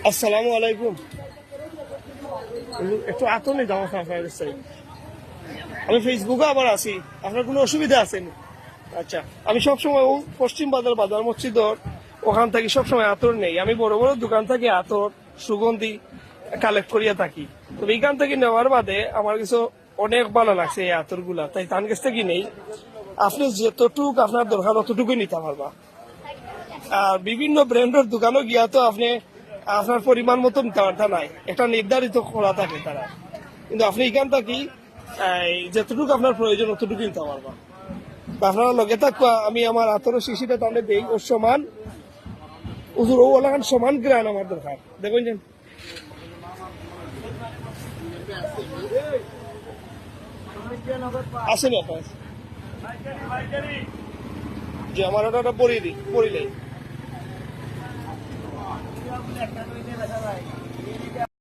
আসসালামু আলাইকুম। একটু আতনে যাওয়া আপনার চাই। আমি ফেসবুকে আবার আছি, আপনার কোনো অসুবিধা আছে? আচ্ছা, আমি সবসময় পশ্চিম বাজার মসজিদর ওখান থেকে সবসময় আতর নেই। আমি বড় বড় দোকান থেকে আতর সুগন্ধি কালেক্ট করিয়া থাকি। তবে এইখান থেকে নেওয়ার বাদে আমার কিছু অনেক ভালো লাগছে এই আতর গুলা, তাই তার কাছ থেকে নেই। আপনি যতটুক আপনার দরকার অতটুকুই নিতে পারবা। আর বিভিন্ন ব্র্যান্ডের দোকানও গিয়া তো আপনি আপনার পরিমাণ মতো নিতে পারতা নাই, একটা নির্ধারিত করা থাকে তারা। কিন্তু আপনি এখান থেকে যতটুকু আপনার প্রয়োজন অতটুকু নিতে পারবা। আপনারা লগে থাকুয়া আমি আমার আতরের শিশিটা তাহলে দেই ওর সমান উজুর ও লাগান সমান গ্রান আমার দরকার। দেখুন যে আসেন আপনার যে আমার ওটা পরিয়ে দিই, পরিলেই